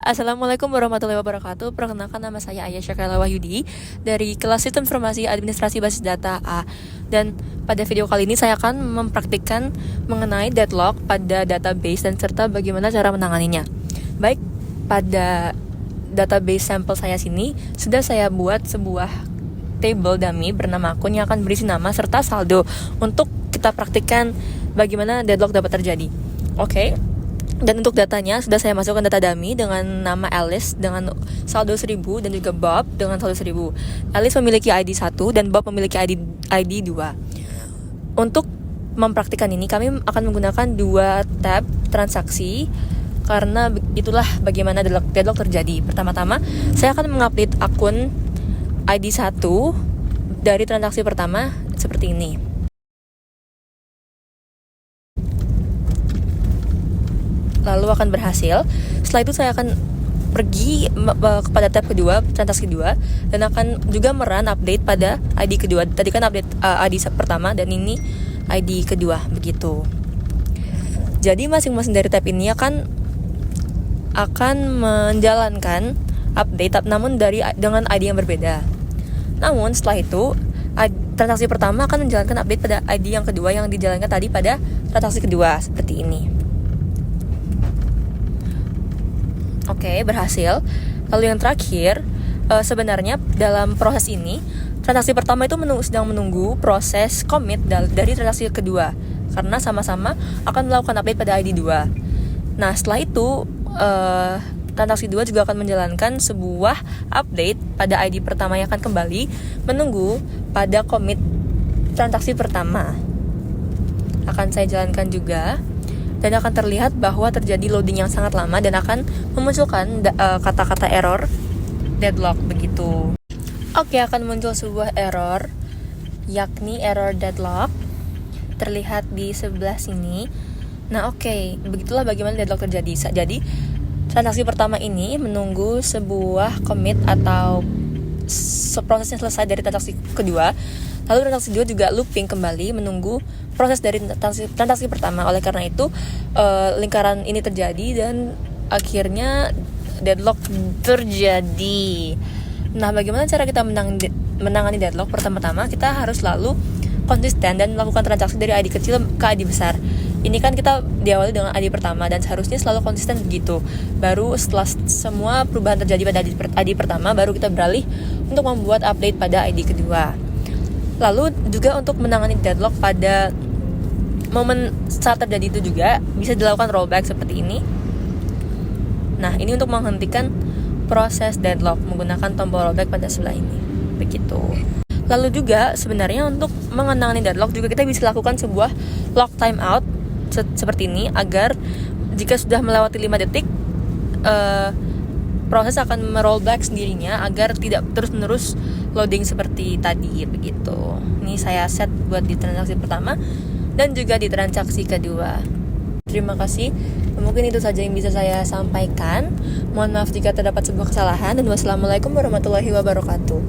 Assalamualaikum warahmatullahi wabarakatuh. Perkenalkan, nama saya Ayah Syakala Wahyudi dari kelas Sistem Informasi Administrasi Basis Data A. Dan pada video kali ini saya akan mempraktikkan mengenai deadlock pada database dan serta bagaimana cara menanganinya. Baik, pada database sampel saya sini sudah saya buat sebuah table dummy bernama akun yang akan berisi nama serta saldo untuk kita praktikkan bagaimana deadlock dapat terjadi. Oke. Dan untuk datanya sudah saya masukkan data dummy dengan nama Alice dengan saldo 1000 dan juga Bob dengan saldo 1000. Alice memiliki ID 1 dan Bob memiliki ID 2. Untuk mempraktikkan ini kami akan menggunakan dua tab transaksi karena itulah bagaimana deadlock terjadi. Pertama-tama saya akan mengupdate akun ID 1 dari transaksi pertama seperti ini. Lalu akan berhasil. Setelah itu saya akan pergi kepada tab kedua, transaksi kedua, dan akan juga merun update pada ID kedua. Tadi kan update ID pertama dan ini ID kedua, begitu. Jadi masing-masing dari tab ini akan menjalankan update, namun dengan ID yang berbeda. Namun setelah itu transaksi pertama akan menjalankan update pada ID yang kedua yang dijalankan tadi pada transaksi kedua, seperti ini. Oke, berhasil. Lalu yang terakhir, sebenarnya dalam proses ini transaksi pertama itu sedang menunggu proses commit dari transaksi kedua karena sama-sama akan melakukan update pada ID 2. Nah, setelah itu transaksi 2 juga akan menjalankan sebuah update pada ID pertama yang akan kembali menunggu pada commit transaksi pertama. Akan saya jalankan juga. Dan akan terlihat bahwa terjadi loading yang sangat lama dan akan memunculkan kata-kata error deadlock begitu. Oke, akan muncul sebuah error yakni error deadlock terlihat di sebelah sini. Nah, oke, begitulah bagaimana deadlock terjadi. Jadi transaksi pertama ini menunggu sebuah commit atau prosesnya selesai dari transaksi kedua. Lalu transaksi 2 juga looping kembali menunggu proses dari transaksi pertama. Oleh karena itu lingkaran ini terjadi dan akhirnya deadlock terjadi. Nah, bagaimana cara kita menangani deadlock? Pertama-tama kita harus selalu konsisten dan melakukan transaksi dari ID kecil ke ID besar. Ini kan kita diawali dengan ID pertama dan seharusnya selalu konsisten begitu. Baru setelah semua perubahan terjadi pada ID pertama, baru kita beralih untuk membuat update pada ID kedua. Lalu juga untuk menangani deadlock pada momen saat terjadi itu juga bisa dilakukan rollback seperti ini. Nah, ini untuk menghentikan proses deadlock menggunakan tombol rollback pada sebelah ini. Begitu. Lalu juga sebenarnya untuk menangani deadlock juga kita bisa lakukan sebuah lock timeout seperti ini agar jika sudah melewati 5 detik proses akan merollback sendirinya agar tidak terus-menerus loading seperti tadi begitu. Ini saya set buat di transaksi pertama dan juga di transaksi kedua. Terima kasih. Mungkin itu saja yang bisa saya sampaikan. Mohon maaf jika terdapat sebuah kesalahan dan wassalamualaikum warahmatullahi wabarakatuh.